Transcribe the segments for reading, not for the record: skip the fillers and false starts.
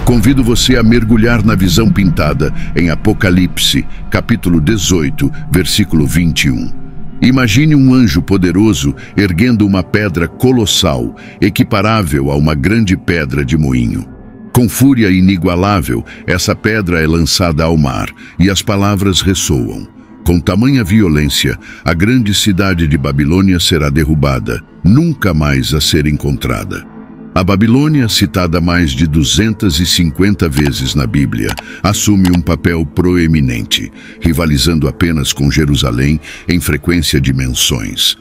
Convido você a mergulhar na visão pintada em Apocalipse, capítulo 18, versículo 21. Imagine um anjo poderoso erguendo uma pedra colossal, equiparável a uma grande pedra de moinho. Com fúria inigualável, essa pedra é lançada ao mar e as palavras ressoam. Com tamanha violência, a grande cidade de Babilônia será derrubada, nunca mais a ser encontrada. A Babilônia, citada mais de 250 vezes na Bíblia, assume um papel proeminente, rivalizando apenas com Jerusalém em frequência de menções.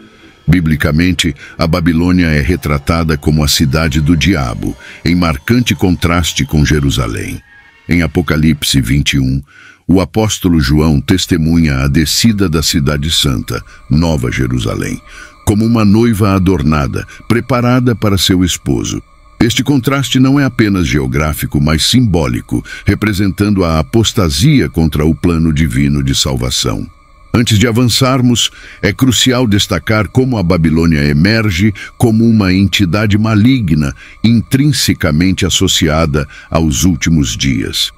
Biblicamente, a Babilônia é retratada como a cidade do diabo, em marcante contraste com Jerusalém. Em Apocalipse 21, o apóstolo João testemunha a descida da cidade santa, Nova Jerusalém, como uma noiva adornada, preparada para seu esposo. Este contraste não é apenas geográfico, mas simbólico, representando a apostasia contra o plano divino de salvação. Antes de avançarmos, é crucial destacar como a Babilônia emerge como uma entidade maligna, intrinsecamente associada aos últimos dias.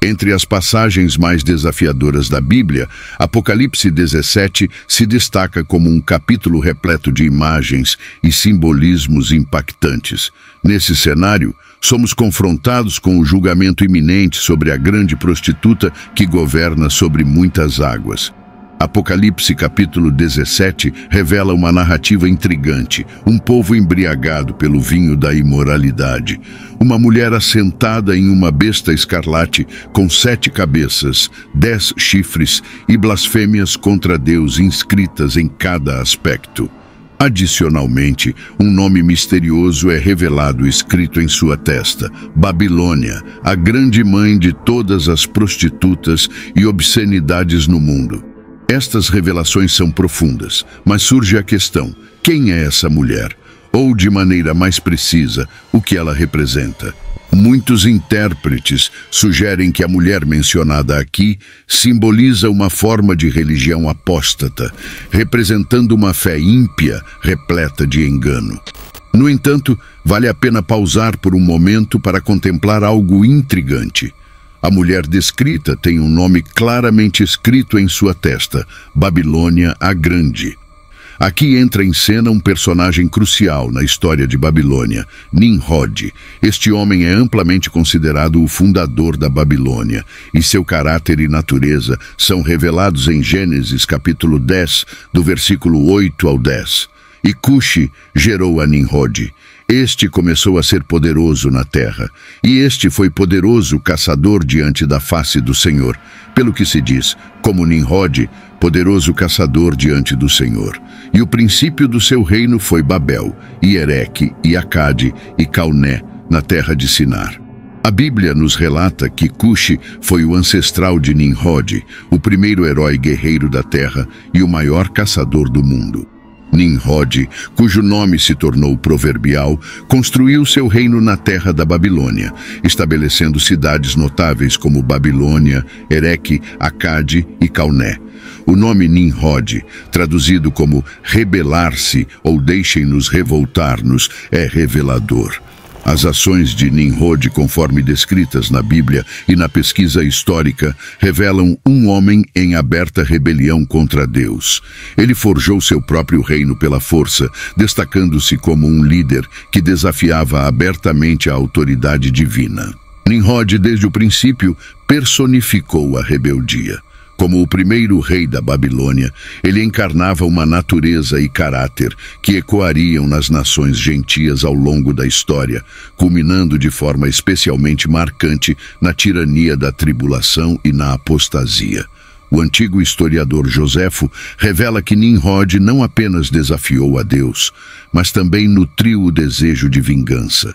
Entre as passagens mais desafiadoras da Bíblia, Apocalipse 17 se destaca como um capítulo repleto de imagens e simbolismos impactantes. Nesse cenário, somos confrontados com o julgamento iminente sobre a grande prostituta que governa sobre muitas águas. Apocalipse capítulo 17 revela uma narrativa intrigante, um povo embriagado pelo vinho da imoralidade, uma mulher assentada em uma besta escarlate com 7 cabeças, 10 chifres e blasfêmias contra Deus inscritas em cada aspecto. Adicionalmente, um nome misterioso é revelado escrito em sua testa: Babilônia, a grande mãe de todas as prostitutas e obscenidades no mundo. Estas revelações são profundas, mas surge a questão: quem é essa mulher? Ou, de maneira mais precisa, o que ela representa? Muitos intérpretes sugerem que a mulher mencionada aqui simboliza uma forma de religião apóstata, representando uma fé ímpia repleta de engano. No entanto, vale a pena pausar por um momento para contemplar algo intrigante. A mulher descrita tem um nome claramente escrito em sua testa: Babilônia a Grande. Aqui entra em cena um personagem crucial na história de Babilônia, Nimrod. Este homem é amplamente considerado o fundador da Babilônia, e seu caráter e natureza são revelados em Gênesis capítulo 10, do versículo 8 ao 10. E Cuxi gerou a Nimrod. Este começou a ser poderoso na terra, e este foi poderoso caçador diante da face do Senhor, pelo que se diz, como Nimrod, poderoso caçador diante do Senhor. E o princípio do seu reino foi Babel, e Ereque, e Acade, e Calné, na terra de Sinar. A Bíblia nos relata que Cuxi foi o ancestral de Nimrod, o primeiro herói guerreiro da terra e o maior caçador do mundo. Nimrod, cujo nome se tornou proverbial, construiu seu reino na terra da Babilônia, estabelecendo cidades notáveis como Babilônia, Ereque, Acade e Calné. O nome Nimrod, traduzido como rebelar-se ou deixem-nos revoltar-nos, é revelador. As ações de Nimrod, conforme descritas na Bíblia e na pesquisa histórica, revelam um homem em aberta rebelião contra Deus. Ele forjou seu próprio reino pela força, destacando-se como um líder que desafiava abertamente a autoridade divina. Nimrod, desde o princípio, personificou a rebeldia. Como o primeiro rei da Babilônia, ele encarnava uma natureza e caráter que ecoariam nas nações gentias ao longo da história, culminando de forma especialmente marcante na tirania da tribulação e na apostasia. O antigo historiador Joséfo revela que Nimrod não apenas desafiou a Deus, mas também nutriu o desejo de vingança.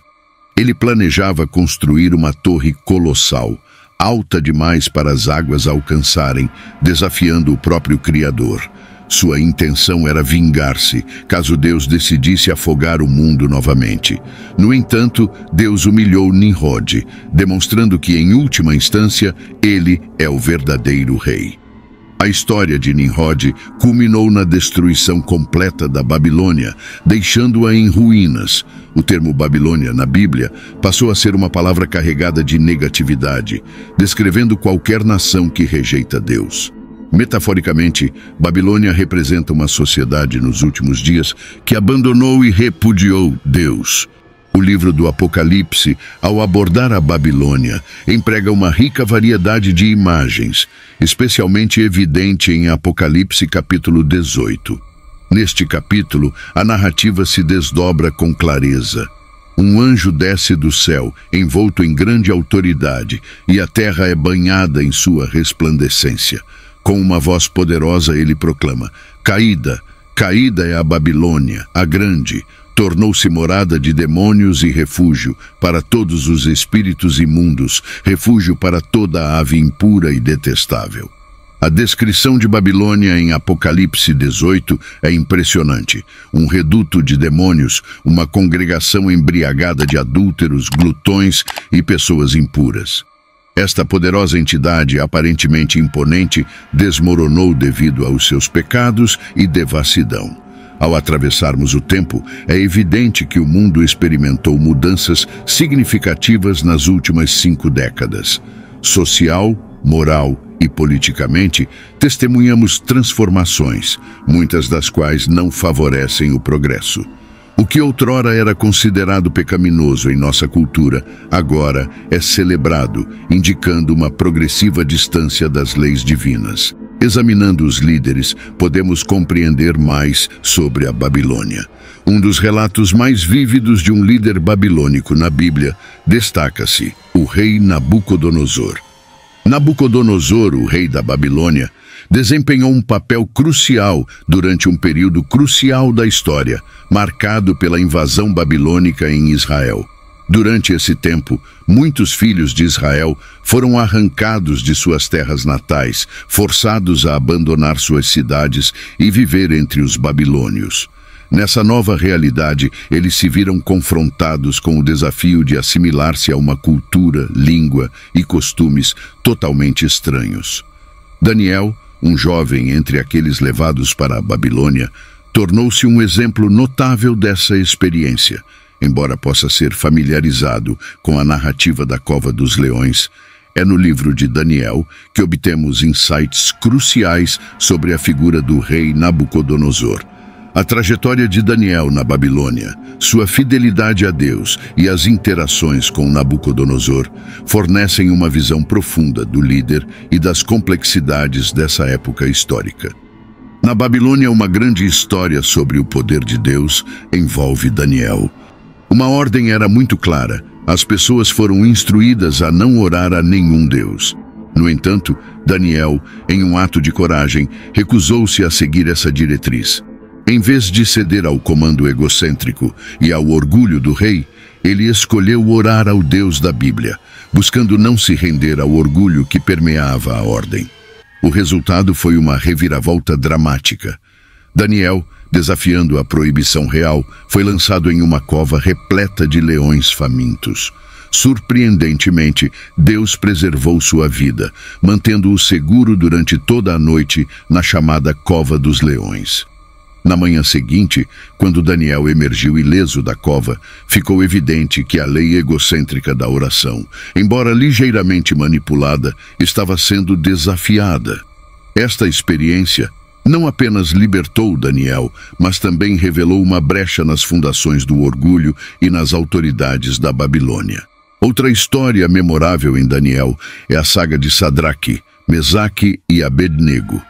Ele planejava construir uma torre colossal, alta demais para as águas alcançarem, desafiando o próprio Criador. Sua intenção era vingar-se, caso Deus decidisse afogar o mundo novamente. No entanto, Deus humilhou Nimrod, demonstrando que, em última instância, ele é o verdadeiro rei. A história de Nimrod culminou na destruição completa da Babilônia, deixando-a em ruínas. O termo Babilônia, na Bíblia, passou a ser uma palavra carregada de negatividade, descrevendo qualquer nação que rejeita Deus. Metaforicamente, Babilônia representa uma sociedade nos últimos dias que abandonou e repudiou Deus. O livro do Apocalipse, ao abordar a Babilônia, emprega uma rica variedade de imagens, especialmente evidente em Apocalipse capítulo 18. Neste capítulo, a narrativa se desdobra com clareza. Um anjo desce do céu, envolto em grande autoridade, e a terra é banhada em sua resplandecência. Com uma voz poderosa ele proclama: Caída, caída é a Babilônia, a grande, tornou-se morada de demônios e refúgio para todos os espíritos imundos, refúgio para toda a ave impura e detestável. A descrição de Babilônia em Apocalipse 18 é impressionante. Um reduto de demônios, uma congregação embriagada de adúlteros, glutões e pessoas impuras. Esta poderosa entidade, aparentemente imponente, desmoronou devido aos seus pecados e devassidão. Ao atravessarmos o tempo, é evidente que o mundo experimentou mudanças significativas nas últimas 5 décadas. Social, moral e politicamente, testemunhamos transformações, muitas das quais não favorecem o progresso. O que outrora era considerado pecaminoso em nossa cultura, agora é celebrado, indicando uma progressiva distância das leis divinas. Examinando os líderes, podemos compreender mais sobre a Babilônia. Um dos relatos mais vívidos de um líder babilônico na Bíblia destaca-se o rei Nabucodonosor. Nabucodonosor, o rei da Babilônia, desempenhou um papel crucial durante um período crucial da história, marcado pela invasão babilônica em Israel. Durante esse tempo, muitos filhos de Israel foram arrancados de suas terras natais, forçados a abandonar suas cidades e viver entre os babilônios. Nessa nova realidade, eles se viram confrontados com o desafio de assimilar-se a uma cultura, língua e costumes totalmente estranhos. Daniel, um jovem entre aqueles levados para a Babilônia, tornou-se um exemplo notável dessa experiência. Embora possa ser familiarizado com a narrativa da Cova dos Leões, é no livro de Daniel que obtemos insights cruciais sobre a figura do rei Nabucodonosor. A trajetória de Daniel na Babilônia, sua fidelidade a Deus e as interações com Nabucodonosor fornecem uma visão profunda do líder e das complexidades dessa época histórica. Na Babilônia, uma grande história sobre o poder de Deus envolve Daniel. Uma ordem era muito clara: as pessoas foram instruídas a não orar a nenhum deus. No entanto, Daniel, em um ato de coragem, recusou-se a seguir essa diretriz. Em vez de ceder ao comando egocêntrico e ao orgulho do rei, ele escolheu orar ao Deus da Bíblia, buscando não se render ao orgulho que permeava a ordem. O resultado foi uma reviravolta dramática. Daniel, desafiando a proibição real, foi lançado em uma cova repleta de leões famintos. Surpreendentemente, Deus preservou sua vida, mantendo-o seguro durante toda a noite na chamada Cova dos Leões. Na manhã seguinte, quando Daniel emergiu ileso da cova, ficou evidente que a lei egocêntrica da oração, embora ligeiramente manipulada, estava sendo desafiada. Esta experiência não apenas libertou Daniel, mas também revelou uma brecha nas fundações do orgulho e nas autoridades da Babilônia. Outra história memorável em Daniel é a saga de Sadraque, Mesaque e Abednego.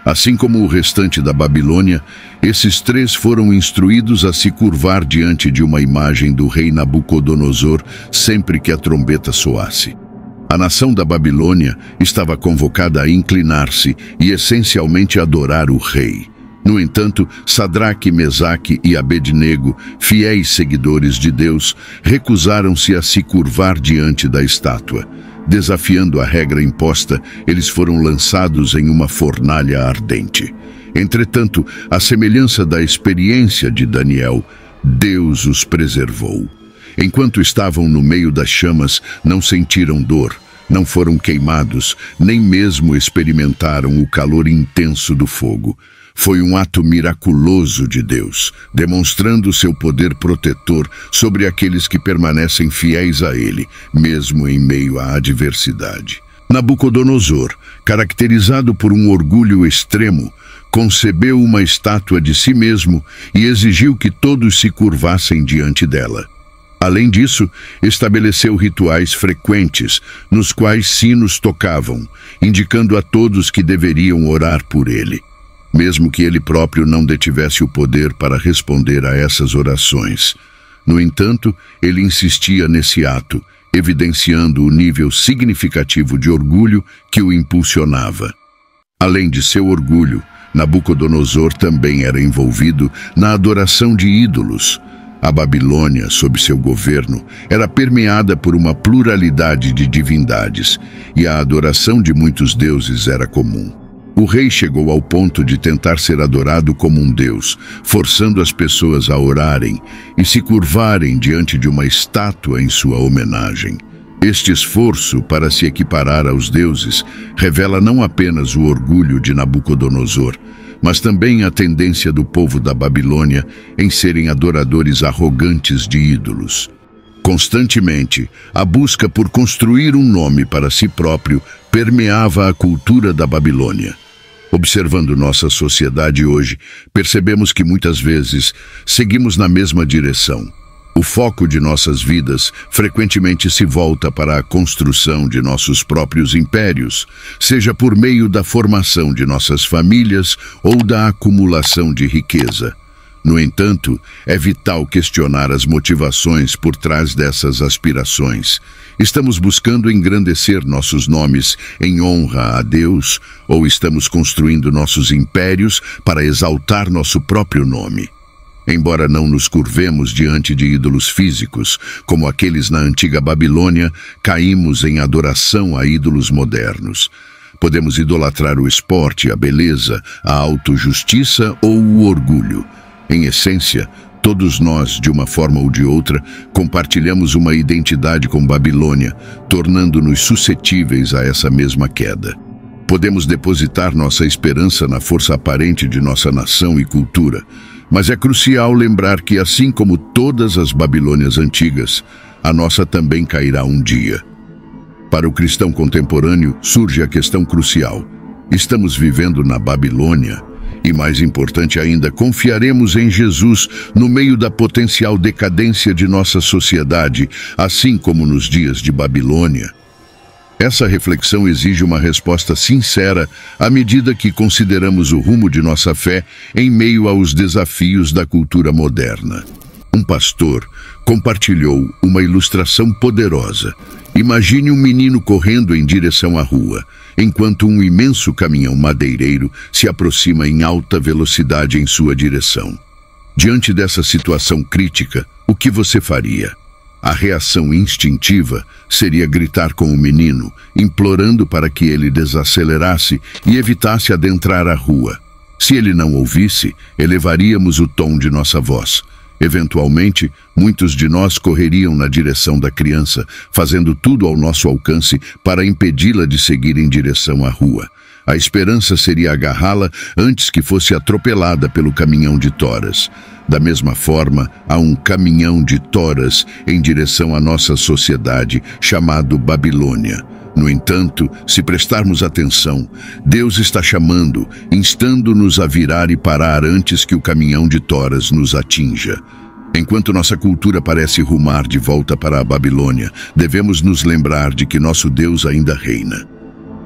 Assim como o restante da Babilônia, esses 3 foram instruídos a se curvar diante de uma imagem do rei Nabucodonosor sempre que a trombeta soasse. A nação da Babilônia estava convocada a inclinar-se e essencialmente adorar o rei. No entanto, Sadraque, Mesaque e Abednego, fiéis seguidores de Deus, recusaram-se a se curvar diante da estátua. Desafiando a regra imposta, eles foram lançados em uma fornalha ardente. Entretanto, à semelhança da experiência de Daniel, Deus os preservou. Enquanto estavam no meio das chamas, não sentiram dor, Não foram queimados, nem mesmo experimentaram o calor intenso do fogo. Foi um ato miraculoso de Deus, demonstrando seu poder protetor sobre aqueles que permanecem fiéis a Ele, mesmo em meio à adversidade. Nabucodonosor, caracterizado por um orgulho extremo, concebeu uma estátua de si mesmo e exigiu que todos se curvassem diante dela. Além disso, estabeleceu rituais frequentes, nos quais sinos tocavam, indicando a todos que deveriam orar por ele, mesmo que ele próprio não detivesse o poder para responder a essas orações. No entanto, ele insistia nesse ato, evidenciando o nível significativo de orgulho que o impulsionava. Além de seu orgulho, Nabucodonosor também era envolvido na adoração de ídolos. A Babilônia, sob seu governo, era permeada por uma pluralidade de divindades, e a adoração de muitos deuses era comum. O rei chegou ao ponto de tentar ser adorado como um deus, forçando as pessoas a orarem e se curvarem diante de uma estátua em sua homenagem. Este esforço para se equiparar aos deuses revela não apenas o orgulho de Nabucodonosor, mas também a tendência do povo da Babilônia em serem adoradores arrogantes de ídolos. Constantemente, a busca por construir um nome para si próprio permeava a cultura da Babilônia. Observando nossa sociedade hoje, percebemos que muitas vezes seguimos na mesma direção. O foco de nossas vidas frequentemente se volta para a construção de nossos próprios impérios, seja por meio da formação de nossas famílias ou da acumulação de riqueza. No entanto, é vital questionar as motivações por trás dessas aspirações. Estamos buscando engrandecer nossos nomes em honra a Deus, ou estamos construindo nossos impérios para exaltar nosso próprio nome? Embora não nos curvemos diante de ídolos físicos, como aqueles na antiga Babilônia, caímos em adoração a ídolos modernos. Podemos idolatrar o esporte, a beleza, a autojustiça ou o orgulho. Em essência, todos nós, de uma forma ou de outra, compartilhamos uma identidade com Babilônia, tornando-nos suscetíveis a essa mesma queda. Podemos depositar nossa esperança na força aparente de nossa nação e cultura, mas é crucial lembrar que, assim como todas as Babilônias antigas, a nossa também cairá um dia. Para o cristão contemporâneo, surge a questão crucial: estamos vivendo na Babilônia? E mais importante ainda, confiaremos em Jesus no meio da potencial decadência de nossa sociedade, assim como nos dias de Babilônia? Essa reflexão exige uma resposta sincera à medida que consideramos o rumo de nossa fé em meio aos desafios da cultura moderna. Um pastor compartilhou uma ilustração poderosa. Imagine um menino correndo em direção à rua, enquanto um imenso caminhão madeireiro se aproxima em alta velocidade em sua direção. Diante dessa situação crítica, o que você faria? A reação instintiva seria gritar com o menino, implorando para que ele desacelerasse e evitasse adentrar a rua. Se ele não ouvisse, elevaríamos o tom de nossa voz. Eventualmente, muitos de nós correriam na direção da criança, fazendo tudo ao nosso alcance para impedi-la de seguir em direção à rua. A esperança seria agarrá-la antes que fosse atropelada pelo caminhão de toras. Da mesma forma, há um caminhão de toras em direção à nossa sociedade, chamado Babilônia. No entanto, se prestarmos atenção, Deus está chamando, instando-nos a virar e parar antes que o caminhão de toras nos atinja. Enquanto nossa cultura parece rumar de volta para a Babilônia, devemos nos lembrar de que nosso Deus ainda reina.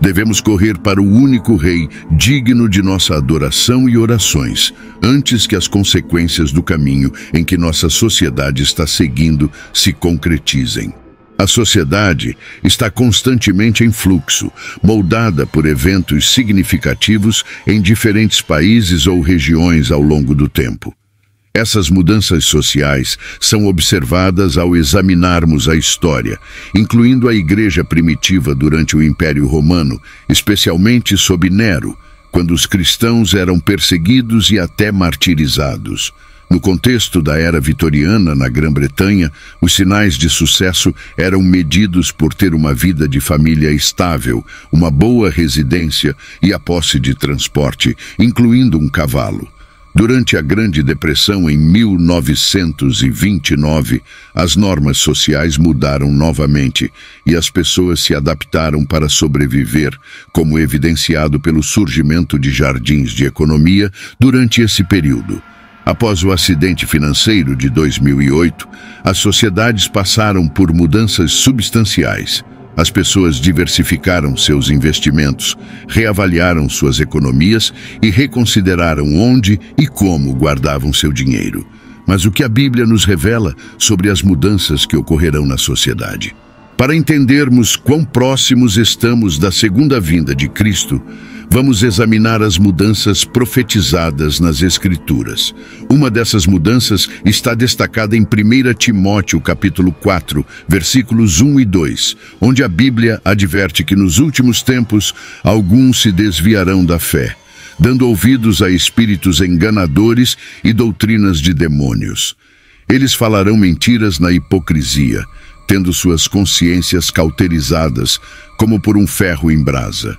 Devemos correr para o único Rei digno de nossa adoração e orações, antes que as consequências do caminho em que nossa sociedade está seguindo se concretizem. A sociedade está constantemente em fluxo, moldada por eventos significativos em diferentes países ou regiões ao longo do tempo. Essas mudanças sociais são observadas ao examinarmos a história, incluindo a Igreja primitiva durante o Império Romano, especialmente sob Nero, quando os cristãos eram perseguidos e até martirizados. No contexto da era vitoriana na Grã-Bretanha, os sinais de sucesso eram medidos por ter uma vida de família estável, uma boa residência e a posse de transporte, incluindo um cavalo. Durante a Grande Depressão, em 1929, as normas sociais mudaram novamente e as pessoas se adaptaram para sobreviver, como evidenciado pelo surgimento de jardins de economia durante esse período. Após o acidente financeiro de 2008, as sociedades passaram por mudanças substanciais. As pessoas diversificaram seus investimentos, reavaliaram suas economias e reconsideraram onde e como guardavam seu dinheiro. Mas o que a Bíblia nos revela sobre as mudanças que ocorrerão na sociedade? Para entendermos quão próximos estamos da segunda vinda de Cristo, vamos examinar as mudanças profetizadas nas Escrituras. Uma dessas mudanças está destacada em 1 Timóteo, capítulo 4, versículos 1 e 2, onde a Bíblia adverte que nos últimos tempos alguns se desviarão da fé, dando ouvidos a espíritos enganadores e doutrinas de demônios. Eles falarão mentiras na hipocrisia, tendo suas consciências cauterizadas, como por um ferro em brasa.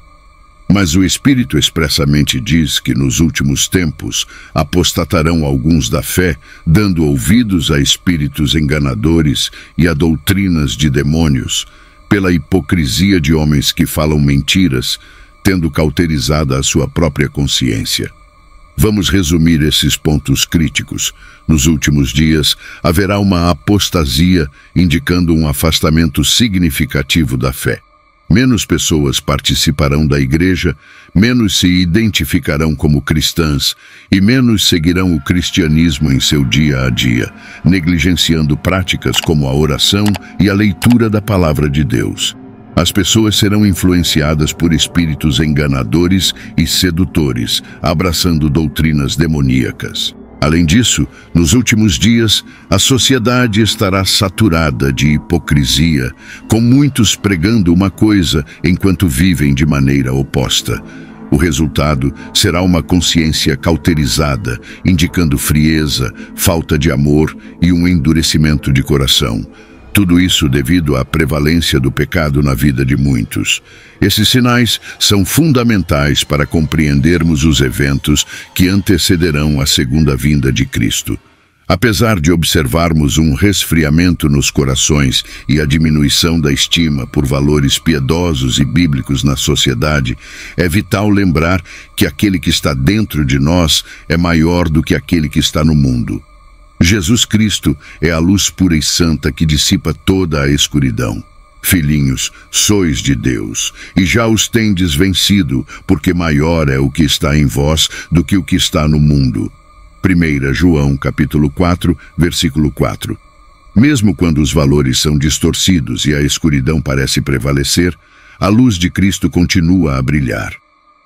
Mas o Espírito expressamente diz que nos últimos tempos apostatarão alguns da fé, dando ouvidos a espíritos enganadores e a doutrinas de demônios, pela hipocrisia de homens que falam mentiras, tendo cauterizada a sua própria consciência. Vamos resumir esses pontos críticos. Nos últimos dias, haverá uma apostasia, indicando um afastamento significativo da fé. Menos pessoas participarão da igreja, menos se identificarão como cristãs e menos seguirão o cristianismo em seu dia a dia, negligenciando práticas como a oração e a leitura da palavra de Deus. As pessoas serão influenciadas por espíritos enganadores e sedutores, abraçando doutrinas demoníacas. Além disso, nos últimos dias, a sociedade estará saturada de hipocrisia, com muitos pregando uma coisa enquanto vivem de maneira oposta. O resultado será uma consciência cauterizada, indicando frieza, falta de amor e um endurecimento de coração. Tudo isso devido à prevalência do pecado na vida de muitos. Esses sinais são fundamentais para compreendermos os eventos que antecederão a segunda vinda de Cristo. Apesar de observarmos um resfriamento nos corações e a diminuição da estima por valores piedosos e bíblicos na sociedade, é vital lembrar que aquele que está dentro de nós é maior do que aquele que está no mundo. Jesus Cristo é a luz pura e santa que dissipa toda a escuridão. Filhinhos, sois de Deus, e já os tendes vencido, porque maior é o que está em vós do que o que está no mundo. 1 João, capítulo 4, versículo 4. Mesmo quando os valores são distorcidos e a escuridão parece prevalecer, a luz de Cristo continua a brilhar.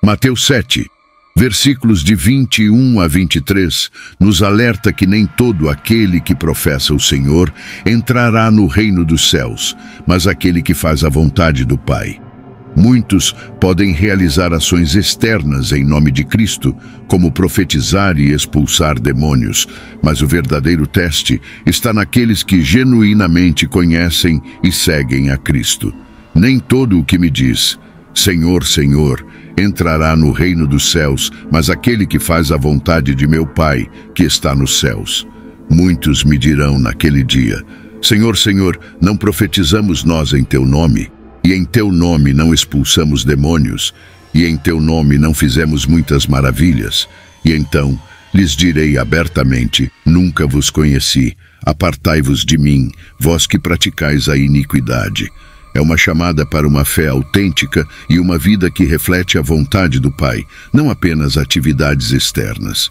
Mateus 7, versículos de 21 a 23, nos alerta que nem todo aquele que professa o Senhor entrará no reino dos céus, mas aquele que faz a vontade do Pai. Muitos podem realizar ações externas em nome de Cristo, como profetizar e expulsar demônios, mas o verdadeiro teste está naqueles que genuinamente conhecem e seguem a Cristo. Nem todo o que me diz, Senhor, Senhor, entrará no reino dos céus, mas aquele que faz a vontade de meu Pai, que está nos céus. Muitos me dirão naquele dia, Senhor, Senhor, não profetizamos nós em teu nome? E em teu nome não expulsamos demônios? E em teu nome não fizemos muitas maravilhas? E então lhes direi abertamente, nunca vos conheci, apartai-vos de mim, vós que praticais a iniquidade. É uma chamada para uma fé autêntica e uma vida que reflete a vontade do Pai, não apenas atividades externas.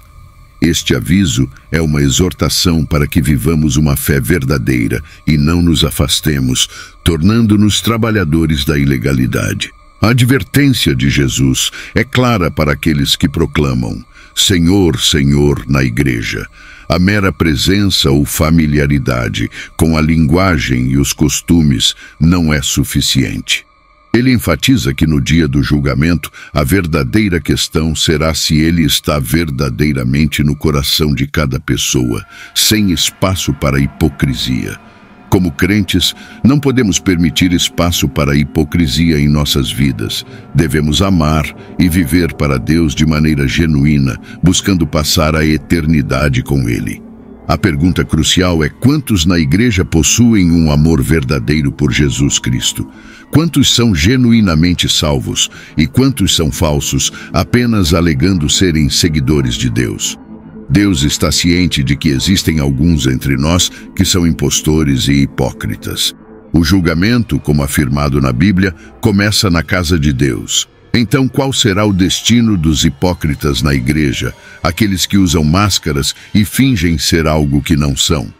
Este aviso é uma exortação para que vivamos uma fé verdadeira e não nos afastemos, tornando-nos trabalhadores da ilegalidade. A advertência de Jesus é clara para aqueles que proclamam Senhor, Senhor na igreja. A mera presença ou familiaridade com a linguagem e os costumes não é suficiente. Ele enfatiza que no dia do julgamento, a verdadeira questão será se ele está verdadeiramente no coração de cada pessoa, sem espaço para hipocrisia. Como crentes, não podemos permitir espaço para hipocrisia em nossas vidas. Devemos amar e viver para Deus de maneira genuína, buscando passar a eternidade com Ele. A pergunta crucial é: quantos na igreja possuem um amor verdadeiro por Jesus Cristo? Quantos são genuinamente salvos e quantos são falsos, apenas alegando serem seguidores de Deus? Deus está ciente de que existem alguns entre nós que são impostores e hipócritas. O julgamento, como afirmado na Bíblia, começa na casa de Deus. Então, qual será o destino dos hipócritas na igreja, aqueles que usam máscaras e fingem ser algo que não são?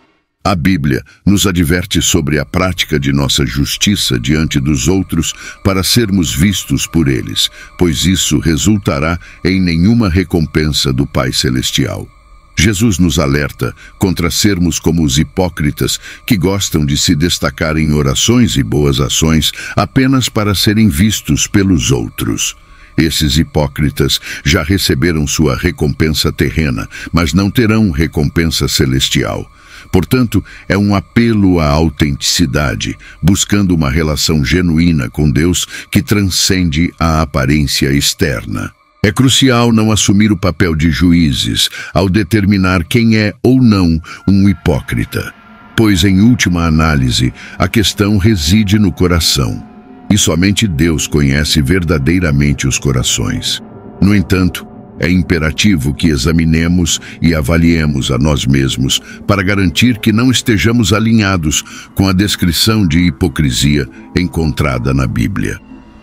A Bíblia nos adverte sobre a prática de nossa justiça diante dos outros para sermos vistos por eles, pois isso resultará em nenhuma recompensa do Pai Celestial. Jesus nos alerta contra sermos como os hipócritas que gostam de se destacar em orações e boas ações apenas para serem vistos pelos outros. Esses hipócritas já receberam sua recompensa terrena, mas não terão recompensa celestial. Portanto, é um apelo à autenticidade, buscando uma relação genuína com Deus que transcende a aparência externa. É crucial não assumir o papel de juízes ao determinar quem é ou não um hipócrita, pois, em última análise, a questão reside no coração, e somente Deus conhece verdadeiramente os corações. No entanto, é imperativo que examinemos e avaliemos a nós mesmos para garantir que não estejamos alinhados com a descrição de hipocrisia encontrada na Bíblia.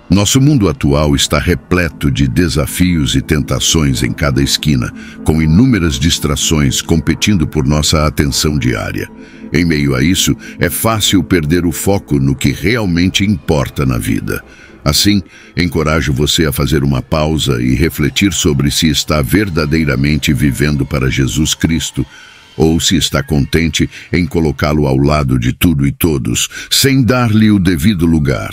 Nosso mundo atual está repleto de desafios e tentações em cada esquina, com inúmeras distrações competindo por nossa atenção diária. Em meio a isso, é fácil perder o foco no que realmente importa na vida. Assim, encorajo você a fazer uma pausa e refletir sobre se está verdadeiramente vivendo para Jesus Cristo, ou se está contente em colocá-lo ao lado de tudo e todos, sem dar-lhe o devido lugar.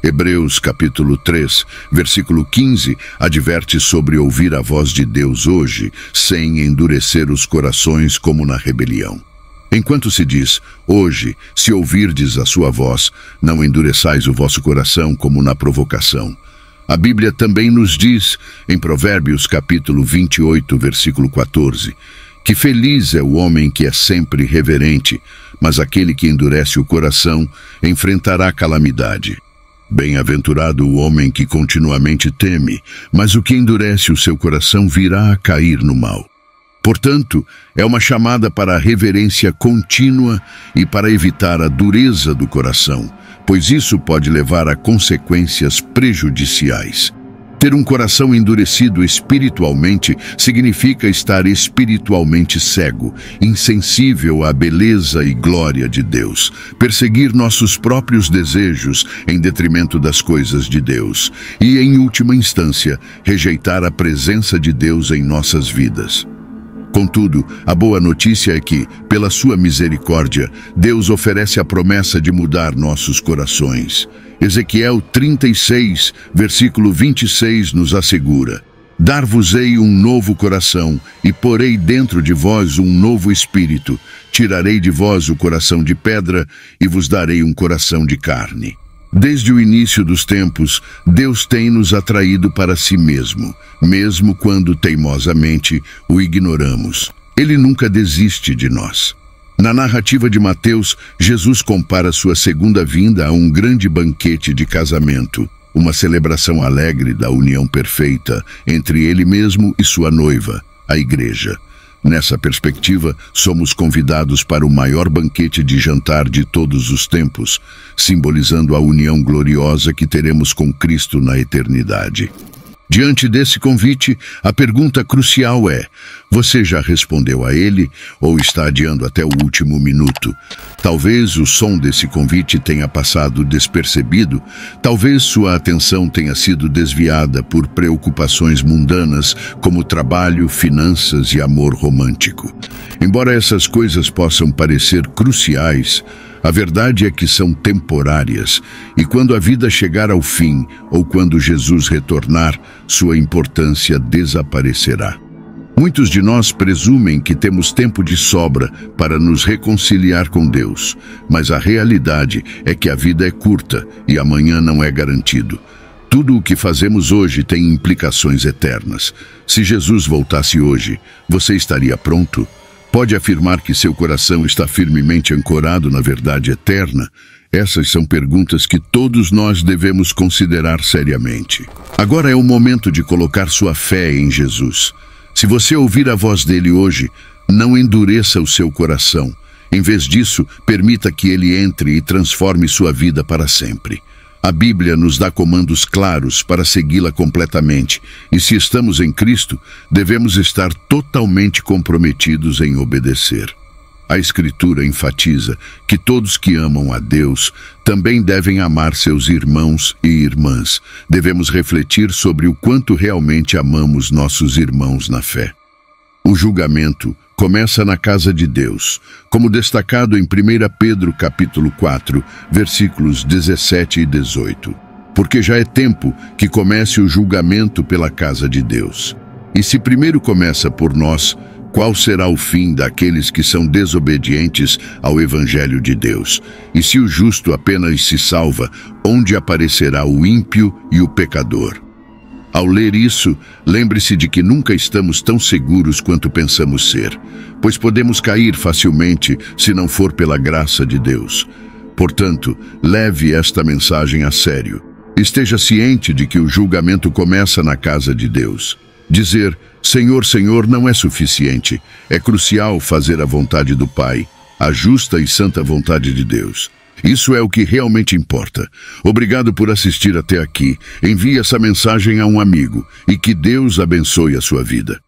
Hebreus capítulo 3, versículo 15, adverte sobre ouvir a voz de Deus hoje, sem endurecer os corações como na rebelião. Enquanto se diz, hoje, se ouvirdes a sua voz, não endureçais o vosso coração como na provocação. A Bíblia também nos diz, em Provérbios capítulo 28, versículo 14, que feliz é o homem que é sempre reverente, mas aquele que endurece o coração enfrentará calamidade. Bem-aventurado o homem que continuamente teme, mas o que endurece o seu coração virá a cair no mal. Portanto, é uma chamada para a reverência contínua e para evitar a dureza do coração, pois isso pode levar a consequências prejudiciais. Ter um coração endurecido espiritualmente significa estar espiritualmente cego, insensível à beleza e glória de Deus, perseguir nossos próprios desejos em detrimento das coisas de Deus e, em última instância, rejeitar a presença de Deus em nossas vidas. Contudo, a boa notícia é que, pela sua misericórdia, Deus oferece a promessa de mudar nossos corações. Ezequiel 36, versículo 26 nos assegura: Dar-vos-ei um novo coração, e porei dentro de vós um novo espírito. Tirarei de vós o coração de pedra, e vos darei um coração de carne. Desde o início dos tempos, Deus tem nos atraído para si mesmo quando teimosamente o ignoramos. Ele nunca desiste de nós. Na narrativa de Mateus, Jesus compara sua segunda vinda a um grande banquete de casamento, uma celebração alegre da união perfeita entre ele mesmo e sua noiva, a Igreja. Nessa perspectiva, somos convidados para o maior banquete de jantar de todos os tempos, simbolizando a união gloriosa que teremos com Cristo na eternidade. Diante desse convite, a pergunta crucial é: você já respondeu a ele ou está adiando até o último minuto? Talvez o som desse convite tenha passado despercebido, talvez sua atenção tenha sido desviada por preocupações mundanas como trabalho, finanças e amor romântico. Embora essas coisas possam parecer cruciais, A verdade é que são temporárias, e quando a vida chegar ao fim, ou quando Jesus retornar, sua importância desaparecerá. Muitos de nós presumem que temos tempo de sobra para nos reconciliar com Deus, mas a realidade é que a vida é curta e amanhã não é garantido. Tudo o que fazemos hoje tem implicações eternas. Se Jesus voltasse hoje, você estaria pronto? Pode afirmar que seu coração está firmemente ancorado na verdade eterna? Essas são perguntas que todos nós devemos considerar seriamente. Agora é o momento de colocar sua fé em Jesus. Se você ouvir a voz dele hoje, não endureça o seu coração. Em vez disso, permita que ele entre e transforme sua vida para sempre. A Bíblia nos dá comandos claros para segui-la completamente, e se estamos em Cristo, devemos estar totalmente comprometidos em obedecer. A Escritura enfatiza que todos que amam a Deus também devem amar seus irmãos e irmãs. Devemos refletir sobre o quanto realmente amamos nossos irmãos na fé. O julgamento começa na casa de Deus, como destacado em 1 Pedro capítulo 4, versículos 17 e 18. Porque já é tempo que comece o julgamento pela casa de Deus. E se primeiro começa por nós, qual será o fim daqueles que são desobedientes ao Evangelho de Deus? E se o justo apenas se salva, onde aparecerá o ímpio e o pecador? Ao ler isso, lembre-se de que nunca estamos tão seguros quanto pensamos ser, pois podemos cair facilmente se não for pela graça de Deus. Portanto, leve esta mensagem a sério. Esteja ciente de que o julgamento começa na casa de Deus. Dizer Senhor, Senhor não é suficiente. É crucial fazer a vontade do Pai, a justa e santa vontade de Deus. Isso é o que realmente importa. Obrigado por assistir até aqui. Envie essa mensagem a um amigo e que Deus abençoe a sua vida.